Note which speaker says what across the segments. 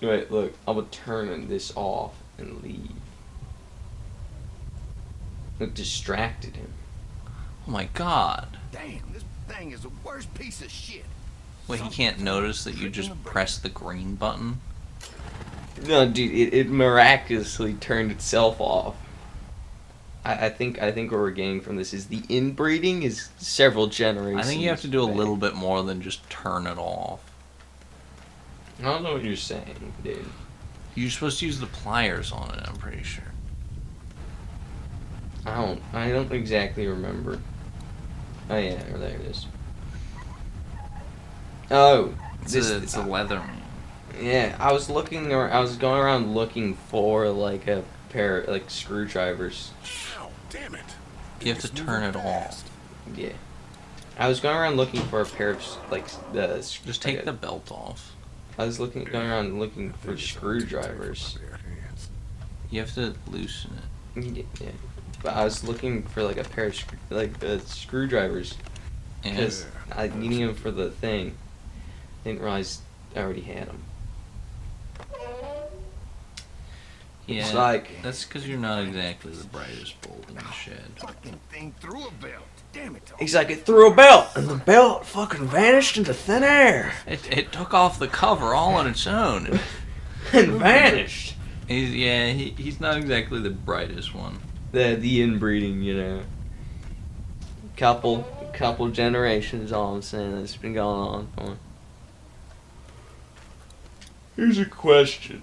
Speaker 1: Wait, look, I will turn this off and leave. It distracted him.
Speaker 2: Oh my god.
Speaker 3: Damn, this thing is the worst piece of shit.
Speaker 2: Wait, he can't notice that you just press the green button?
Speaker 1: No, dude, it miraculously turned itself off. I think what we're getting from this is the inbreeding is several generations.
Speaker 2: I think you have to do a
Speaker 1: back.
Speaker 2: little bit more than just turn it off.
Speaker 1: I don't know what you're saying, dude.
Speaker 2: You're supposed to use the pliers on it, I'm pretty sure.
Speaker 1: I don't exactly remember. Oh yeah, there it is. Oh,
Speaker 2: It's a leather.
Speaker 1: Yeah, I was going around looking for like a pair of like screwdrivers.
Speaker 3: Ow, damn it.
Speaker 2: You have to turn it off.
Speaker 1: Yeah, I was going around looking for a pair of like
Speaker 2: Just take the belt off.
Speaker 1: I was going around looking for screwdrivers.
Speaker 2: You have to loosen it.
Speaker 1: Yeah, but I was looking for like a pair of screwdrivers
Speaker 2: And
Speaker 1: because I needed them for the thing. Didn't realize I already had them.
Speaker 2: yeah,
Speaker 1: It's like
Speaker 2: that's because you're not exactly the brightest bulb in the shed.
Speaker 3: Fucking thing through a belt. Damn it.
Speaker 1: he's like it threw a belt and the belt fucking vanished into thin air
Speaker 2: It took off the cover all on its own.
Speaker 1: and vanished.
Speaker 2: He's not exactly the brightest one.
Speaker 1: The inbreeding, you know. Couple generations, all I'm saying, that's been going on for. Here's a question.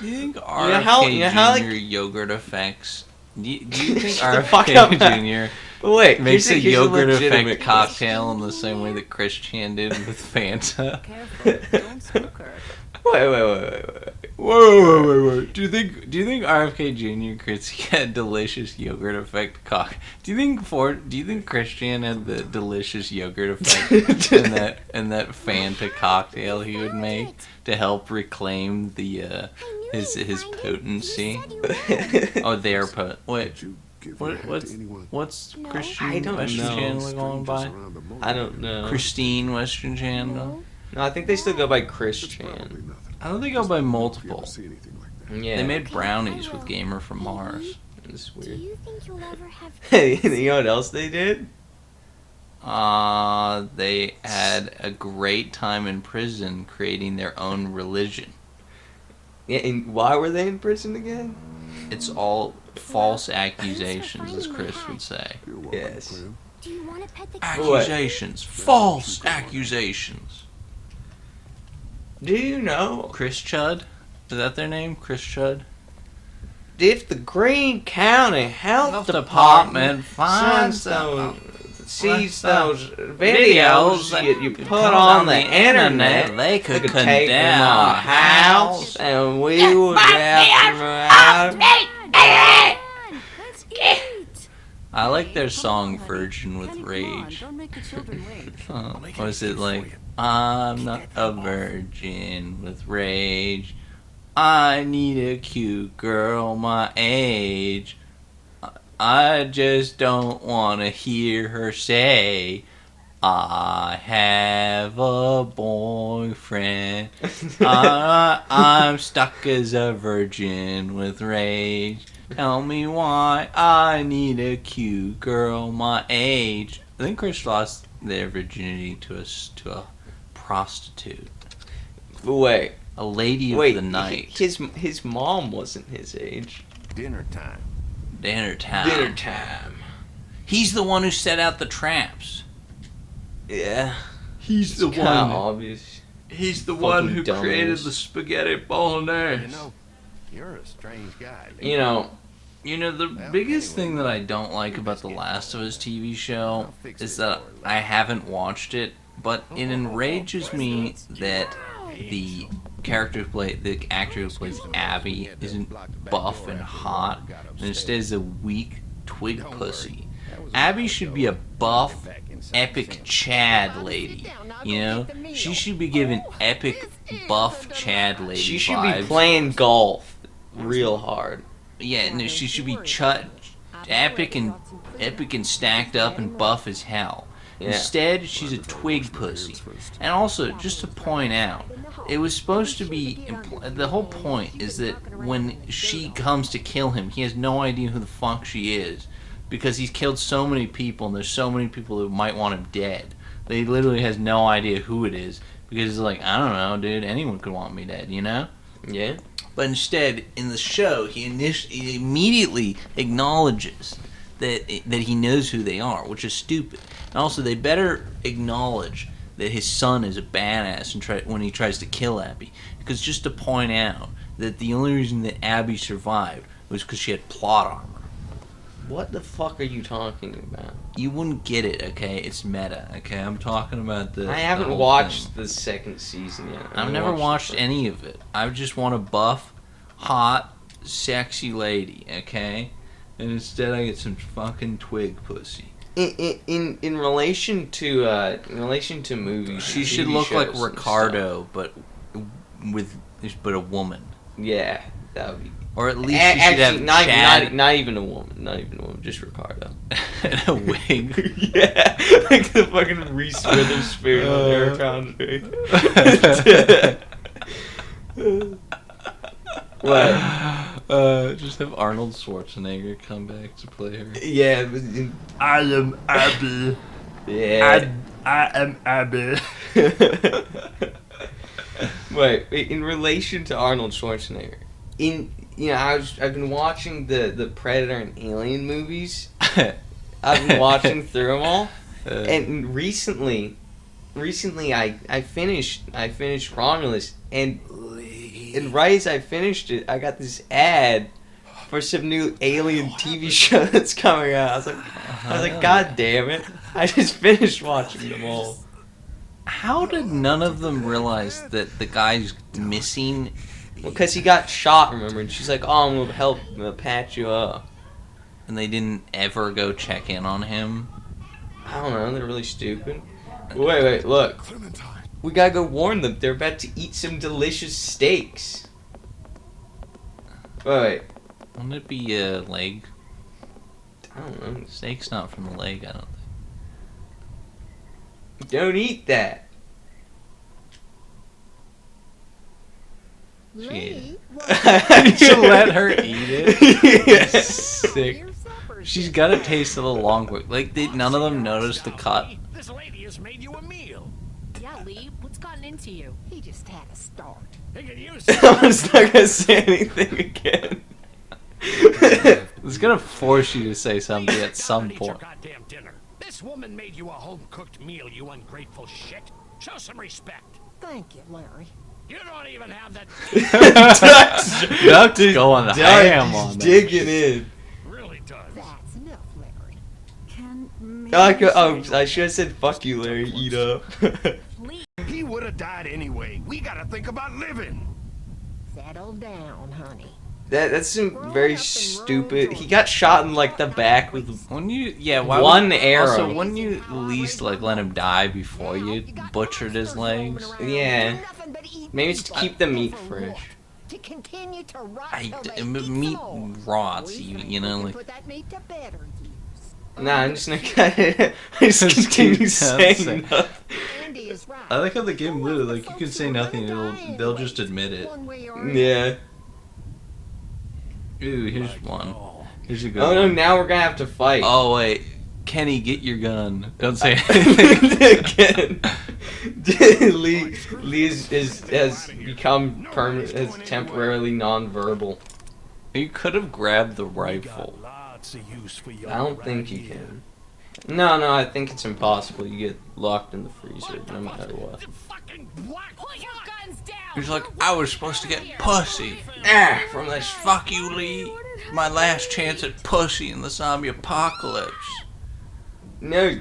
Speaker 2: Do you think
Speaker 1: know
Speaker 2: RFK
Speaker 1: how,
Speaker 2: Jr.
Speaker 1: like-
Speaker 2: yogurt effects? Do you think
Speaker 1: Shut the fuck
Speaker 2: RFK
Speaker 1: up.
Speaker 2: Jr.
Speaker 1: But wait,
Speaker 2: makes a
Speaker 1: here's
Speaker 2: yogurt
Speaker 1: legitimate
Speaker 2: effect cocktail in the same way that Chris Chan did with Fanta?
Speaker 4: Careful, don't spook her.
Speaker 1: Wait.
Speaker 2: Whoa. Do you think RFK Jr. had delicious yogurt effect cock? Do you think Christian had the delicious yogurt effect in that Fanta cocktail he would make to help reclaim the his potency? Oh, their Wait, what's Christian
Speaker 1: I don't
Speaker 2: Western
Speaker 1: know.
Speaker 2: Chandler going by?
Speaker 1: I don't know.
Speaker 2: Christine Western Chandler?
Speaker 1: No, I think they still go by Chris Chan.
Speaker 2: I don't think they go by multiple.
Speaker 1: Yeah.
Speaker 2: They made brownies with Gamer from Mars.
Speaker 1: It's
Speaker 4: Do
Speaker 1: weird.
Speaker 4: you think you'll ever have
Speaker 1: Hey, you know what else they did?
Speaker 2: They had a great time in prison creating their own religion.
Speaker 1: Yeah, and why were they in prison again?
Speaker 2: It's all false accusations, as Chris would say.
Speaker 1: Yes.
Speaker 4: Do you want to pet the
Speaker 2: Accusations. False accusations.
Speaker 1: Do you know
Speaker 2: Chris Chud? Is that their name? Chris Chud?
Speaker 1: if the Greene County Health
Speaker 2: Health
Speaker 1: Department
Speaker 2: finds
Speaker 1: sees
Speaker 2: those
Speaker 1: those videos that you put on the internet,
Speaker 2: they could
Speaker 1: take
Speaker 2: condemn
Speaker 1: them
Speaker 2: our
Speaker 1: our house, and we would have them out.
Speaker 4: Let's eat.
Speaker 2: I like their song Virgin with
Speaker 4: Penny, come on,
Speaker 2: Rage.
Speaker 4: don't make the children wait.
Speaker 2: Was it like, I'm not a virgin with rage. I need a cute girl my age. I just don't want to hear her say, I have a boyfriend. I'm stuck as a virgin with rage. Tell me why I need a cute girl my age. I think Chris lost their virginity to a prostitute.
Speaker 1: Wait,
Speaker 2: A lady of
Speaker 1: wait.
Speaker 2: the night.
Speaker 1: His mom wasn't his age.
Speaker 3: Dinner time.
Speaker 2: Dinner time.
Speaker 1: Dinner time.
Speaker 2: He's the one who set out the traps.
Speaker 1: Yeah.
Speaker 2: He's
Speaker 1: It's kind of obvious.
Speaker 2: He's the
Speaker 1: Fucking
Speaker 2: one who
Speaker 1: dumbass.
Speaker 2: created the spaghetti bolognese.
Speaker 3: You know, you're a strange guy.
Speaker 1: You know,
Speaker 2: The biggest thing that I don't like about the Last of Us TV show is that I haven't watched it, but it enrages me that the the actor who plays Abby isn't buff and hot, and instead is a weak twig pussy. Abby should be a buff, epic Chad lady. She should be given epic, buff Chad lady
Speaker 1: she should
Speaker 2: vibes.
Speaker 1: be playing golf real hard.
Speaker 2: Yeah, no, she should be epic and stacked up and buff as hell.
Speaker 1: Yeah.
Speaker 2: Instead, she's a twig pussy. And also, just to point out, it was supposed to be... The whole point is that when she comes to kill him, he has no idea who the fuck she is. Because he's killed so many people, and there's so many people who might want him dead. That he literally has no idea who it is. Because he's like, I don't know, dude, anyone could want me dead, you know?
Speaker 1: Yeah.
Speaker 2: But instead, in the show, he immediately acknowledges that he knows who they are, which is stupid. And also, they better acknowledge that his son is a badass when he tries to kill Abby. Because just to point out that the only reason that Abby survived was because she had plot armor.
Speaker 1: What the fuck are you talking about?
Speaker 2: You wouldn't get it, okay? It's meta, okay? I'm talking about the...
Speaker 1: I haven't
Speaker 2: the whole
Speaker 1: watched
Speaker 2: thing.
Speaker 1: the second season yet.
Speaker 2: I've never watched any of it. I just want a buff, hot, sexy lady, okay? And instead I get some fucking twig pussy.
Speaker 1: In relation to movies,
Speaker 2: She
Speaker 1: TV
Speaker 2: should look
Speaker 1: shows
Speaker 2: like
Speaker 1: and
Speaker 2: Ricardo, but a woman.
Speaker 1: stuff. Yeah, that would be.
Speaker 2: Or at least she should have Chad
Speaker 1: not even a woman. Not even a woman. Just Ricardo.
Speaker 2: and a wig.
Speaker 1: Yeah, like the fucking Reese Witherspoon on Eric Andre. What?
Speaker 2: Just have Arnold Schwarzenegger come back to play her.
Speaker 1: Yeah.
Speaker 2: I am Abby.
Speaker 1: Yeah.
Speaker 2: I am Abby.
Speaker 1: Wait, in relation to Arnold Schwarzenegger, I've been watching the Predator and Alien movies. I've been watching through them all, and recently I finished Romulus, and right as I finished it, I got this ad for some new Alien TV show that's coming out. I was like, God damn it! I just finished watching them all.
Speaker 2: How did none of them realize that the guy's missing?
Speaker 1: Because he got shot, remember? And she's like, "Oh, I'm gonna patch you up."
Speaker 2: And they didn't ever go check in on him?
Speaker 1: I don't know. They're really stupid. Wait, look. We gotta go warn them. They're about to eat some delicious steaks. Wait.
Speaker 2: Wouldn't it be a leg?
Speaker 1: I don't know.
Speaker 2: Steak's not from the leg, I don't think.
Speaker 1: Don't eat that.
Speaker 2: She ate it.
Speaker 1: You
Speaker 2: To let her eat it?
Speaker 1: Yeah.
Speaker 2: Sick. She's got a taste of the long quick. Like, none of them noticed the cut.
Speaker 3: This lady has made you a meal.
Speaker 4: Yeah, Lee, what's gotten into you? He just had a start.
Speaker 3: They can use
Speaker 1: I'm just not gonna say anything again.
Speaker 2: It's gonna force you to say something at some
Speaker 3: Eat your
Speaker 2: point.
Speaker 3: goddamn dinner. This woman made you a home-cooked meal, you ungrateful shit. Show some respect.
Speaker 5: Thank you, Larry.
Speaker 3: You don't even have that.
Speaker 2: Duck's going ham on that.
Speaker 1: digging in.
Speaker 3: Really does.
Speaker 5: That's enough, Larry.
Speaker 1: I should have said fuck you, Larry. Eat up.
Speaker 4: Lee,
Speaker 3: He would have died anyway. We gotta think about living.
Speaker 5: Settle down, honey.
Speaker 1: That's some very stupid. He got shot in like the back with.
Speaker 2: Why
Speaker 1: One
Speaker 2: would,
Speaker 1: arrow.
Speaker 2: Also, wouldn't you at least like let him die before you butchered his legs?
Speaker 1: Yeah. Maybe it's to keep the meat fresh.
Speaker 5: To continue to rot
Speaker 2: Meat rots, you know, like.
Speaker 5: put that meat to better use.
Speaker 1: Nah, I'm just not gonna. I just continue saying nothing.
Speaker 5: Andy is right.
Speaker 2: I like how the game literally, like, you can say nothing, they'll just admit it.
Speaker 5: One way or
Speaker 1: Yeah.
Speaker 2: Ooh, here's one. Here's a good
Speaker 1: Oh no!
Speaker 2: one.
Speaker 1: Now we're gonna have to fight.
Speaker 2: Oh wait, Kenny, get your gun. Don't say anything.
Speaker 1: Again. Lee has become permanent, has temporarily non-verbal.
Speaker 2: You could have grabbed the rifle.
Speaker 1: I don't think you can. No, I think it's impossible. You get locked in the freezer no matter what.
Speaker 4: put your guns down!
Speaker 2: He's like, I was supposed to get pussy.
Speaker 1: Ah, from that
Speaker 2: Fuck you, Lee. My last chance at pussy in the zombie apocalypse.
Speaker 1: No.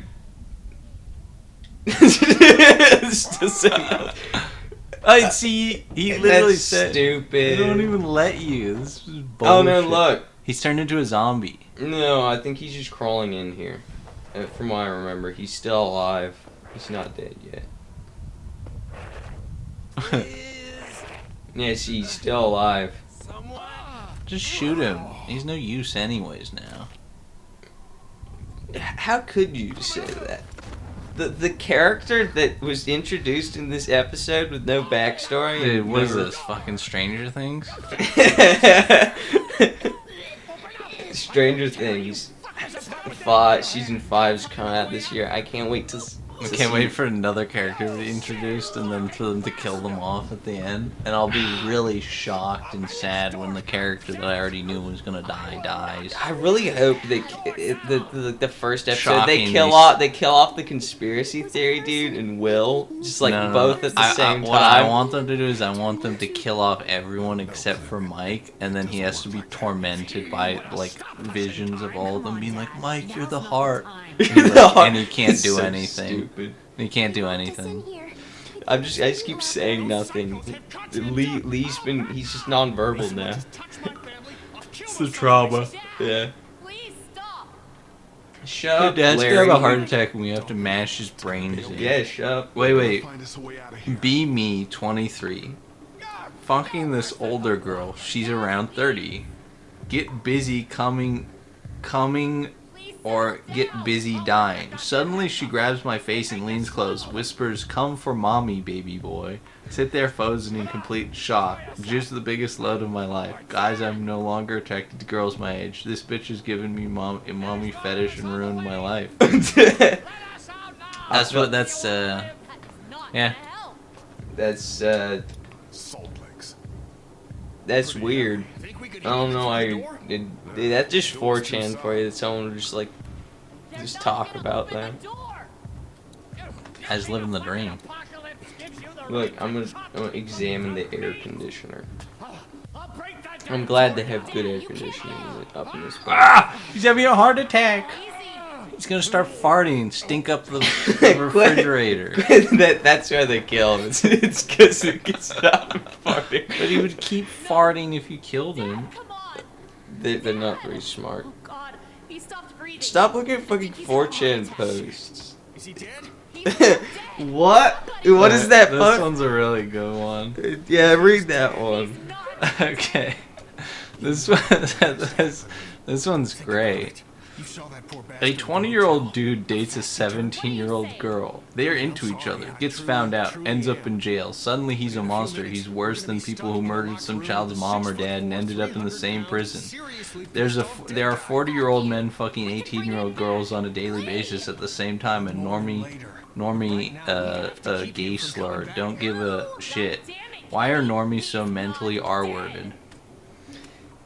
Speaker 1: It's just saying.
Speaker 2: I see. He literally
Speaker 1: That's
Speaker 2: said,
Speaker 1: stupid.
Speaker 2: "They don't even let you." This is bullshit.
Speaker 1: Oh no! Look.
Speaker 2: He's turned into a zombie.
Speaker 1: No, I think he's just crawling in here. From what I remember, he's still alive. He's not dead yet. Yeah, see, he's still alive.
Speaker 2: Just shoot him. He's no use anyways now.
Speaker 1: How could you say that? the character that was introduced in this episode with no backstory.
Speaker 2: Dude, what is this? Fucking Stranger Things?
Speaker 1: Stranger Things. Season 5 is coming out this year. I can't wait to
Speaker 2: I can't wait for another character to be introduced and then for them to kill them off at the end. And I'll be really shocked and sad when the character that I already knew was gonna die dies.
Speaker 1: I really hope the first episode
Speaker 2: Shocking.
Speaker 1: they kill off the conspiracy theory dude and Will just like
Speaker 2: No.
Speaker 1: both at the same
Speaker 2: What I
Speaker 1: time.
Speaker 2: want them to do is I want them to kill off everyone except for Mike, and then he has to be tormented by like visions of all of them being like, Mike, you're the heart. And he can't
Speaker 1: It's
Speaker 2: do
Speaker 1: so
Speaker 2: anything.
Speaker 1: stupid.
Speaker 2: He can't do anything.
Speaker 1: I just keep saying nothing. He's just nonverbal now.
Speaker 2: It's the trauma.
Speaker 1: Yeah.
Speaker 4: Please stop.
Speaker 1: Shut
Speaker 2: Your
Speaker 1: up,
Speaker 2: dad's gonna
Speaker 1: Larry.
Speaker 2: have a heart attack when we have to mash his brains in.
Speaker 1: Yeah, shut up.
Speaker 2: Wait. Be me, 23. Fucking this older girl. She's around 30. Get busy coming, or get busy dying. Suddenly she grabs my face and leans close, whispers, "Come for mommy, baby boy." Sit there frozen in complete shock. Just the biggest load of my life. Guys, I'm no longer attracted to girls my age. This bitch has given me a mommy fetish and ruined my life. That's yeah.
Speaker 1: That's weird. I don't know why that's just 4chan for you. That someone would just like just talk about that.
Speaker 2: Guys living the dream.
Speaker 1: Look, I'm gonna examine the air conditioner. I'm glad they have good air conditioning up in this place.
Speaker 2: Ah! He's having a heart attack. He's gonna start farting and stink up the refrigerator.
Speaker 1: That's why they kill him. It's because it gets stopped farting.
Speaker 2: But he would keep farting if you killed him.
Speaker 4: Come on.
Speaker 1: They're not very smart.
Speaker 4: Oh God, he stopped breathing.
Speaker 1: Stop looking at fucking 4chan posts.
Speaker 3: Is he dead?
Speaker 4: He's dead.
Speaker 1: What? What is that?
Speaker 2: This one's a really good one.
Speaker 1: Yeah, read that one.
Speaker 2: Okay. This one's great.
Speaker 3: You saw that poor
Speaker 2: A
Speaker 3: bastard.
Speaker 2: 20-year-old dude dates a 17-year-old girl. They are into each other, gets found out, ends up in jail. Suddenly he's a monster. He's worse than people who murdered some child's mom or dad and ended up in the same prison. There are 40-year-old men fucking 18-year-old girls on a daily basis at the same time, and normie, gay slur. Don't give a shit. Why are normies so mentally R-worded?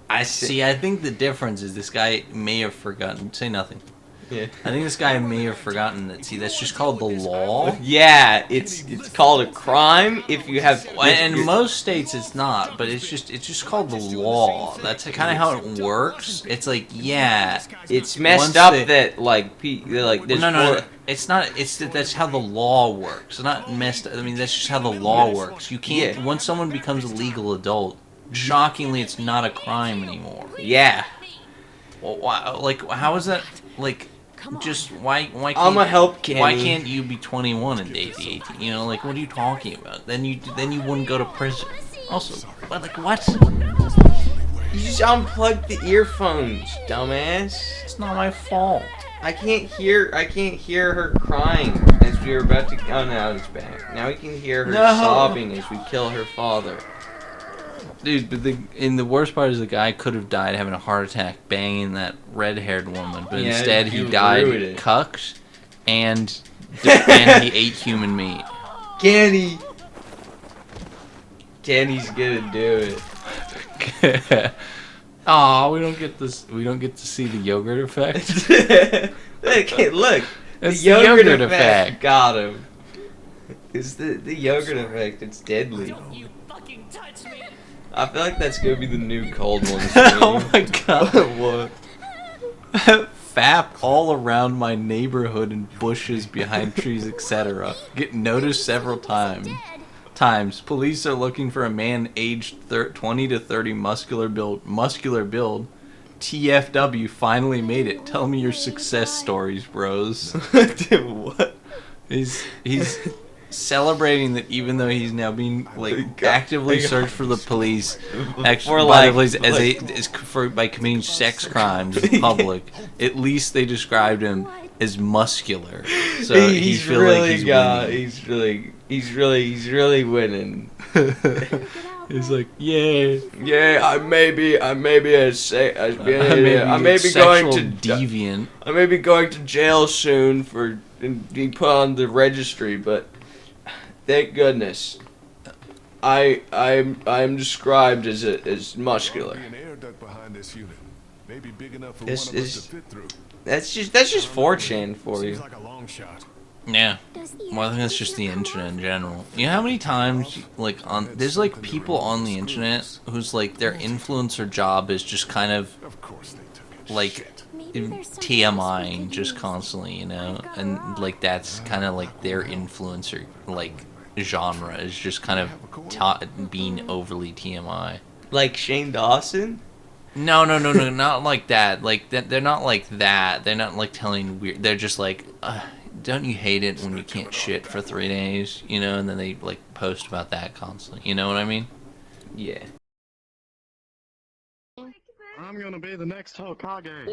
Speaker 2: I think the difference is this guy may have forgotten. Say nothing.
Speaker 1: Yeah.
Speaker 2: I think this guy may have forgotten that. See, that's just called the law.
Speaker 1: Yeah, it's called a crime if you have.
Speaker 2: And in most states it's not, but it's just called the law. That's kind of how it works. It's like, yeah,
Speaker 1: It's messed
Speaker 2: once
Speaker 1: up
Speaker 2: they-
Speaker 1: that there's
Speaker 2: no. It's not. That's how the law works. It's not messed. I mean, that's just how the law works. You can't.
Speaker 1: Yeah.
Speaker 2: Once someone becomes a legal adult, shockingly, it's not a crime anymore.
Speaker 1: Yeah.
Speaker 2: Well, why, like, how is that? Like, just why can't
Speaker 1: I'ma help Kenny.
Speaker 2: Why can't you be 21 and date the 18? You know, like, what are you talking about? Then you wouldn't go to prison. Also, but like, what?
Speaker 1: You just unplugged the earphones, dumbass.
Speaker 2: It's not my fault.
Speaker 1: I can't hear her crying as we were about to. Oh, now it's back. Now we can hear her sobbing as we kill her father.
Speaker 2: Dude, but the worst part is the guy could have died having a heart attack banging that red-haired woman, but
Speaker 1: Yeah,
Speaker 2: instead
Speaker 1: you
Speaker 2: he died
Speaker 1: ruined it.
Speaker 2: cucked and he ate human meat.
Speaker 1: Kenny's gonna do it.
Speaker 2: Aw, we don't get this. We don't get to see the yogurt effect.
Speaker 1: Look.
Speaker 2: It's
Speaker 1: The yogurt
Speaker 2: effect.
Speaker 1: effect got him. It's the yogurt effect. It's deadly.
Speaker 4: Don't you fucking touch me.
Speaker 1: I feel like that's gonna be the new cold one.
Speaker 2: Oh my god.
Speaker 1: What?
Speaker 2: Fap all around my neighborhood and bushes behind trees, etc. Get noticed several times. Police are looking for a man aged 20 to 30, muscular build. TFW finally made it. Tell me your success stories, bros.
Speaker 1: Dude, what?
Speaker 2: He's celebrating that even though he's now being actively searched for the police, by committing sex crimes in public. At least they described him is muscular, so he feel like he's winning.
Speaker 1: he's really winning.
Speaker 2: He's like, yeah,
Speaker 1: I may be
Speaker 2: I may be
Speaker 1: going to
Speaker 2: deviant.
Speaker 1: I may be going to jail soon for being put on the registry, but thank goodness I'm described as muscular. This is that's just 4chan for you.
Speaker 2: Yeah. Well, I think that's just the internet in general. You know how many times, like, there's, like, people on the internet whose, like, their influencer job is just kind of, like, TMI just constantly, you know? And, like, that's kind of, like, their influencer, like, genre is just kind of being overly TMI.
Speaker 1: Like Shane Dawson?
Speaker 2: No, not like that. Like, they're not like that. They're not, like, telling weird... They're just like... don't you hate it when you can't shit for 3 days, you know, and then they, like, post about that constantly, you know what I mean?
Speaker 1: Yeah.
Speaker 6: I'm gonna be the next Hokage.